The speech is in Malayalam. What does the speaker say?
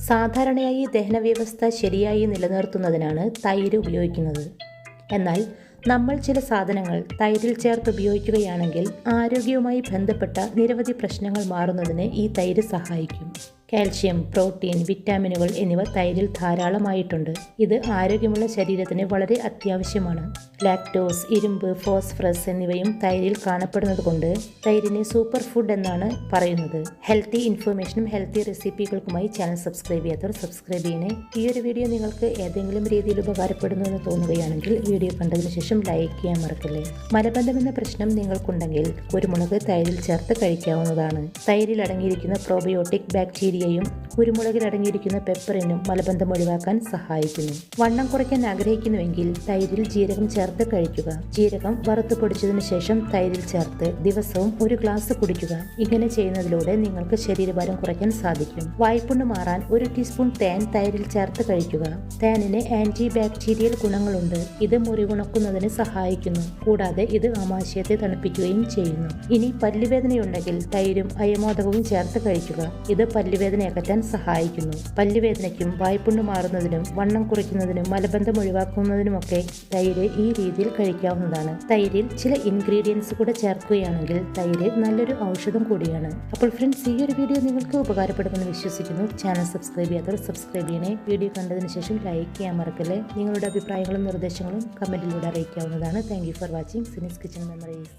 സാധാരണയായി ദഹനവ്യവസ്ഥ ശരിയായി നിലനിർത്തുന്നതിനാണ് തൈര് ഉപയോഗിക്കുന്നത്. എന്നാൽ നമ്മൾ ചില സാധനങ്ങൾ തൈരിൽ ചേർത്ത് ഉപയോഗിക്കുകയാണെങ്കിൽ ആരോഗ്യവുമായി ബന്ധപ്പെട്ട നിരവധി പ്രശ്നങ്ങൾ മാറുന്നതിന് ഈ തൈര് സഹായിക്കും. കാൽഷ്യം, പ്രോട്ടീൻ, വിറ്റാമിനുകൾ എന്നിവ തൈരിൽ ധാരാളമായിട്ടുണ്ട്. ഇത് ആരോഗ്യമുള്ള ശരീരത്തിന് വളരെ അത്യാവശ്യമാണ്. ലാക്ടോസ്, ഇരുമ്പ്, ഫോസ്ഫറസ് എന്നിവയും തൈരിൽ കാണപ്പെടുന്നത് കൊണ്ട് തൈരിനെ സൂപ്പർ ഫുഡ് എന്നാണ് പറയുന്നത്. ഹെൽത്തി ഇൻഫർമേഷനും ഹെൽത്തി റെസിപ്പികൾക്കുമായി ചാനൽ സബ്സ്ക്രൈബ് ചെയ്യാത്തവർ സബ്സ്ക്രൈബ് ചെയ്യണേ. ഈ ഒരു വീഡിയോ നിങ്ങൾക്ക് ഏതെങ്കിലും രീതിയിൽ ഉപകാരപ്പെടുന്നു എന്ന് തോന്നുകയാണെങ്കിൽ വീഡിയോ കണ്ടതിന് ശേഷം ലൈക്ക് ചെയ്യാൻ മറക്കല്ലേ. മലബന്ധം എന്ന പ്രശ്നം നിങ്ങൾക്കുണ്ടെങ്കിൽ കുരുമുളക് തൈരിൽ ചേർത്ത് കഴിക്കാവുന്നതാണ്. തൈരിൽ അടങ്ങിയിരിക്കുന്ന പ്രോബയോട്ടിക് ബാക്ടീരിയയും കുരുമുളകിൽ അടങ്ങിയിരിക്കുന്ന പെപ്പറിനും മലബന്ധം ഒഴിവാക്കാൻ സഹായിക്കുന്നു. വണ്ണം കുറയ്ക്കാൻ ആഗ്രഹിക്കുന്നുവെങ്കിൽ തൈരിൽ ജീരകം ചേർത്ത് കഴിക്കുക. ജീരകം വറുത്ത് പൊടിച്ചതിന് ശേഷം തൈരിൽ ചേർത്ത് ദിവസവും 1 ഗ്ലാസ് കുടിക്കുക. ഇങ്ങനെ ചെയ്യുന്നതിലൂടെ നിങ്ങൾക്ക് ശരീരഭാരം കുറയ്ക്കാൻ സാധിക്കും. വായ്പുണ്ണ് മാറാൻ 1 ടീസ്പൂൺ തേൻ തൈരിൽ ചേർത്ത് കഴിക്കുക. തേനിന് ആന്റി ബാക്ടീരിയൽ ഗുണങ്ങളുണ്ട്. ഇത് മുറിവുണക്കുന്നതിന് സഹായിക്കുന്നു. കൂടാതെ ഇത് ആമാശയത്തെ തണുപ്പിക്കുകയും ചെയ്യുന്നു. ഇനി പല്ലുവേദനയുണ്ടെങ്കിൽ തൈരും അയമോദകവും ചേർത്ത് കഴിക്കുക. ഇത് പല്ലുവേദന അകറ്റാൻ സഹായിക്കുന്നു. പല്ലുവേദനയ്ക്കും വായ്പുണ്ണ് മാറുന്നതിനും വണ്ണം കുറയ്ക്കുന്നതിനും മലബന്ധം ഒഴിവാക്കുന്നതിനുമൊക്കെ തൈര് ഈ രീതിയിൽ കഴിക്കാവുന്നതാണ്. തൈരിൽ ചില ഇൻഗ്രീഡിയൻസ് കൂടെ ചേർക്കുകയാണെങ്കിൽ തൈര് നല്ലൊരു ഔഷധം കൂടിയാണ്. അപ്പോൾ ഫ്രണ്ട്സ്, ഈ ഒരു വീഡിയോ നിങ്ങൾക്ക് ഉപകാരപ്പെടുമെന്ന് വിശ്വസിക്കുന്നു. ചാനൽ സബ്സ്ക്രൈബ് ചെയ്യാത്തവർ സബ്സ്ക്രൈബ് ചെയ്യണേ. വീഡിയോ കണ്ടതിന് ശേഷം ലൈക്ക് ചെയ്യാൻ മറക്കല്ലേ. നിങ്ങളുടെ അഭിപ്രായങ്ങളും നിർദ്ദേശങ്ങളും കമന്റിലൂടെ അറിയിക്കാവുന്നതാണ്. താങ്ക് യു ഫോർ വാച്ചിങ് സിനീസ് കിച്ചൺ മെമ്മറീസ്.